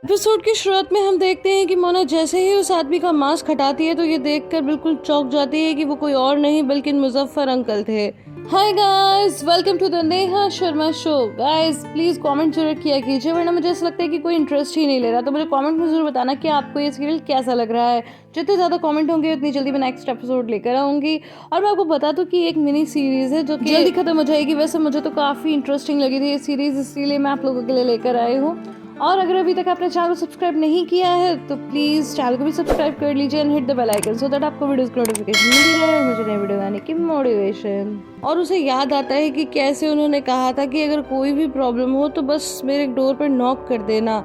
Episode की शुरुआत में हम देखते हैं कि मोना जैसे ही उस आदमी का मास्क हटाती है तो ये देखकर बिल्कुल चौंक जाती है कि वो कोई और नहीं बल्कि मुजफ्फर अंकल थे। Hi guys, welcome to the Neha Sharma show. Guys please comment जरूर किया कीजिए, वरना मुझे ऐसा लगता है कि कोई इंटरेस्ट ही नहीं ले रहा। तो मुझे कमेंट में जरूर बताना कि आपको ये सीरियल कैसा लग रहा है। जितने ज़्यादा कमेंट होंगे उतनी जल्दी मैं नेक्स्ट एपिसोड लेकर आऊंगी। और मैं आपको बता दूं कि एक मिनी सीरीज है जो कि जल्दी खत्म हो जाएगी। वैसे मुझे तो काफ़ी इंटरेस्टिंग लगी थी ये सीरीज, इसलिए मैं आप लोगों के लिए लेकर आई हूँ। और अगर अभी तक आपने चैनल को सब्सक्राइब नहीं किया है तो प्लीज़ चैनल को भी सब्सक्राइब कर लीजिए and hit the bell icon so that आपको वीडियोस की नोटिफिकेशन मिलती रहे और मुझे नई वीडियो बनाने की मोटिवेशन। और उसे याद आता है कि कैसे उन्होंने कहा था कि अगर कोई भी प्रॉब्लम हो तो बस मेरे डोर पर नॉक कर देना।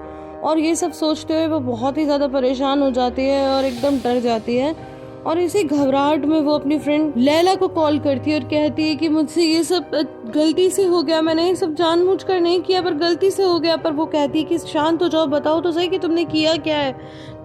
और ये सब सोचते हुए वो बहुत ही ज़्यादा परेशान हो जाती है और एकदम डर जाती है। और इसी घबराहट में वो अपनी फ्रेंड लैला को कॉल करती है और कहती है कि मुझसे ये सब गलती से हो गया, मैंने ये सब जानबूझकर नहीं किया पर गलती से हो गया। पर वो कहती है कि शांत हो जाओ, बताओ तो सही कि तुमने किया क्या है।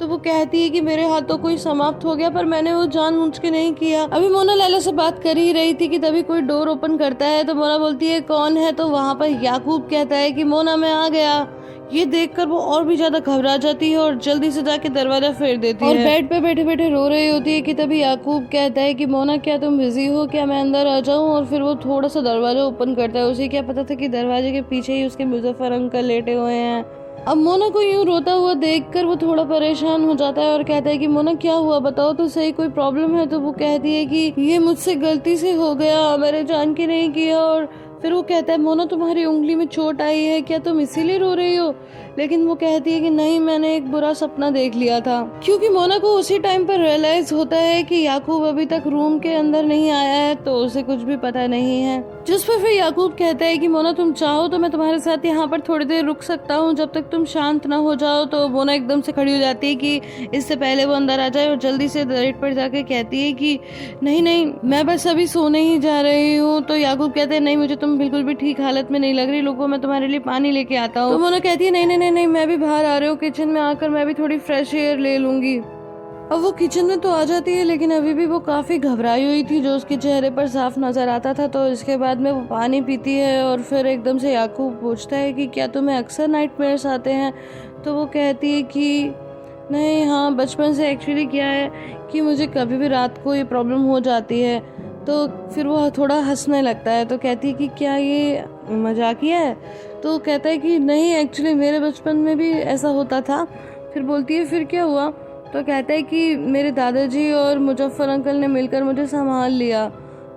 तो वो कहती है कि मेरे हाथों कोई समाप्त हो गया पर मैंने वो जानबूझ के नहीं किया। अभी मोना लैला से बात कर ही रही थी कि तभी कोई डोर ओपन करता है। तो मोना बोलती है कौन है, तो वहाँ पर याकूब कहता है कि मोना मैं आ गया। ये देखकर वो और भी ज्यादा घबरा जाती है और जल्दी से जाके दरवाजा फेर देती है और बेड पे बैठे बैठे रो रही होती है कि तभी याकूब कहता है कि मोना क्या तुम बिजी हो, क्या मैं अंदर आ जाऊं। और फिर वो थोड़ा सा दरवाजा ओपन करता है। उसे क्या पता था कि दरवाजे के पीछे ही उसके मुजफ्फर अंकल लेटे हुए हैं। अब मोना को यूं रोता हुआ देखकर वो थोड़ा परेशान हो जाता है और कहता है कि मोना क्या हुआ, बताओ तो सही, कोई प्रॉब्लम है। तो वो कहती है कि ये मुझसे गलती से हो गया, मैंने जान के नहीं किया। और फिर वो कहता है मोना तुम्हारी उंगली में चोट आई है क्या, तुम इसीलिए रो रही हो। लेकिन वो कहती है कि नहीं, मैंने एक बुरा सपना देख लिया था। क्योंकि मोना को उसी टाइम पर रियलाइज होता है कि याकूब अभी तक रूम के अंदर नहीं आया है तो उसे कुछ भी पता नहीं है। जिस पर फिर याकूब कहता है कि मोना तुम चाहो तो मैं तुम्हारे साथ यहाँ पर थोड़ी देर रुक सकता हूँ जब तक तुम शांत ना हो जाओ। तो मोना एकदम से खड़ी हो जाती है कि इससे पहले वो अंदर आ जाए और जल्दी से बेड पर जाके कहती है कि नहीं नहीं, मैं बस अभी सोने ही जा रही हूँ। तो याकूब कहते हैं नहीं, मुझे तुम बिल्कुल भी ठीक हालत में नहीं लग रही, लोगों मैं तुम्हारे लिए पानी लेके आता हूँ। तो मोना कहती है नहीं नहीं नहीं नहीं, मैं भी बाहर आ रही हूँ, किचन में आकर मैं भी थोड़ी फ्रेश एयर ले लूंगी। अब वो किचन में तो आ जाती है लेकिन अभी भी वो काफ़ी घबराई हुई थी जो उसके चेहरे पर साफ नज़र आता था। तो इसके बाद में वो पानी पीती है और फिर एकदम से याकूब पूछता है कि क्या तुम्हें अक्सर नाइटमेयर्स आते हैं। तो वो कहती है कि नहीं, हाँ बचपन से एक्चुअली क्या है कि मुझे कभी भी रात को ये प्रॉब्लम हो जाती है। तो फिर वो थोड़ा हंसने लगता है। तो कहती है कि क्या ये मजाकिया है। तो कहता है कि नहीं, एक्चुअली मेरे बचपन में भी ऐसा होता था। फिर बोलती है फिर क्या हुआ। तो कहता है कि मेरे दादाजी और मुजफ्फर अंकल ने मिलकर मुझे संभाल लिया।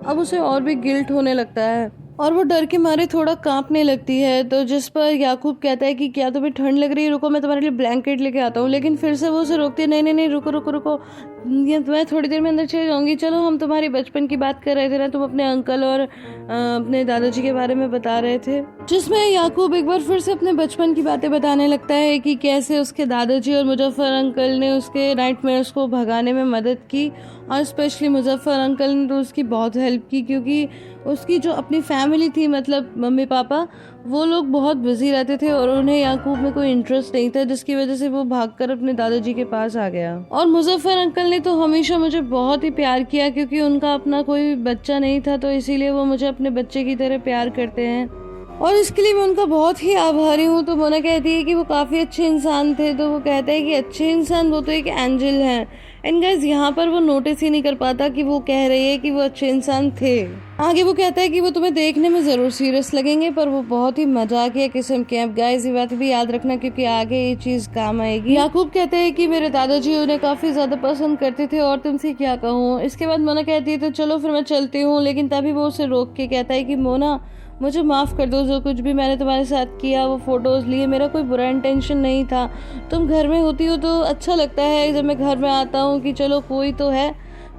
अब उसे और भी गिल्ट होने लगता है और वो डर के मारे थोड़ा कांपने लगती है। तो जिस पर याकूब कहता है कि क्या तुम्हें ठंड लग रही है, रुको मैं तुम्हारे लिए ब्लैंकेट लेके आता हूँ। लेकिन फिर से वो उसे रोकती है, नहीं नहीं नहीं, रुको रुको रुको, ये मैं थोड़ी देर में अंदर चली जाऊंगी। चलो, हम तुम्हारी बचपन की बात कर रहे थे ना, तुम अपने अंकल और अपने दादाजी के बारे में बता रहे थे। जिसमें याकूब एक बार फिर से अपने बचपन की बातें बताने लगता है कि कैसे उसके दादाजी और मुजफ्फर अंकल ने उसके नाइटमेयर्स को भगाने में मदद की। और स्पेशली मुजफ्फर अंकल ने तो उसकी बहुत हेल्प की क्योंकि उसकी जो अपनी फैमिली थी, मतलब मम्मी पापा, वो लोग बहुत बिजी रहते थे और उन्हें याकूब में कोई इंटरेस्ट नहीं था, जिसकी वजह से वो भागकर अपने दादाजी के पास आ गया। और मुजफ्फर अंकल ने तो हमेशा मुझे बहुत ही प्यार किया क्योंकि उनका अपना कोई बच्चा नहीं था, तो इसीलिए वो मुझे अपने बच्चे की तरह प्यार करते हैं और इसके लिए मैं उनका बहुत ही आभारी हूँ। तो मोना कहती है कि वो काफ़ी अच्छे इंसान थे। तो वो कहता है कि अच्छे इंसान, वो तो एक एंजल हैं। एंड गाइस, यहाँ पर वो नोटिस ही नहीं कर पाता कि वो कह रही है कि वो अच्छे इंसान थे। आगे वो कहता है कि वो तुम्हें देखने में ज़रूर सीरियस लगेंगे पर वो बहुत ही मजाकिया किस्म के हैं। गाइस, ये बात भी याद रखना क्योंकि आगे ये चीज़ काम आएगी। याकूब कहते हैं कि मेरे दादाजी उन्हें काफ़ी ज़्यादा पसंद करते थे और तुमसे क्या कहूँ। इसके बाद मोना कहती है तो चलो फिर मैं चलती हूँ। लेकिन तभी वो उसे रोक के कहता है कि मोना, मुझे माफ़ कर दो, जो कुछ भी मैंने तुम्हारे साथ किया, वो फ़ोटोज़ लिए, मेरा कोई बुरा इंटेंशन नहीं था। तुम घर में होती हो तो अच्छा लगता है जब मैं घर में आता हूँ कि चलो कोई तो है।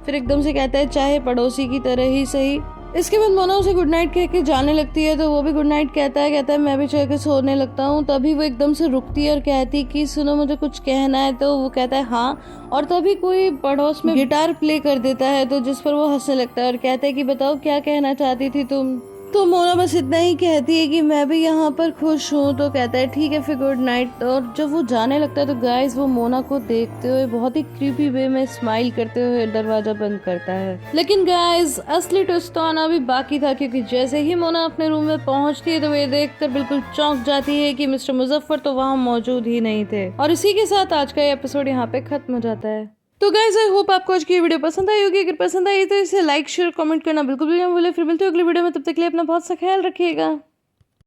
फिर एकदम से कहता है चाहे पड़ोसी की तरह ही सही। इसके बाद मोना उसे गुड नाइट कह के जाने लगती है। तो वो भी गुड नाइट कहता है मैं भी चल के सोने लगता हूँ। तभी वो एकदम से रुकती है और कहती कि सुनो, मुझे कुछ कहना है। तो वो कहता है हाँ। और तभी कोई पड़ोस में गिटार प्ले कर देता है तो जिस पर वो हंसने लगता है और कहता है कि बताओ क्या कहना चाहती थी तुम। तो मोना बस इतना ही कहती है कि मैं भी यहाँ पर खुश हूँ। तो कहता है ठीक है फिर गुड नाइट। और जब वो जाने लगता है तो गाइस वो मोना को देखते हुए बहुत ही क्रीपी वे में स्माइल करते हुए दरवाजा बंद करता है। लेकिन गाइस असली ट्विस्ट तो आना भी बाकी था, क्योंकि जैसे ही मोना अपने रूम में पहुंचती है तो वे देखकर बिल्कुल चौंक जाती है कि मिस्टर मुजफ्फर तो वहाँ मौजूद ही नहीं थे। और इसी के साथ आज का एपिसोड यहाँ पे खत्म हो जाता है। तो गाइस आई होप आपको आज की वीडियो पसंद आई होगी। अगर पसंद आई तो इसे लाइक शेयर कमेंट करना बिल्कुल भी ना भूले। फिर मिलते हैं अगली वीडियो में, तब तक के लिए अपना बहुत सा ख्याल रखिएगा।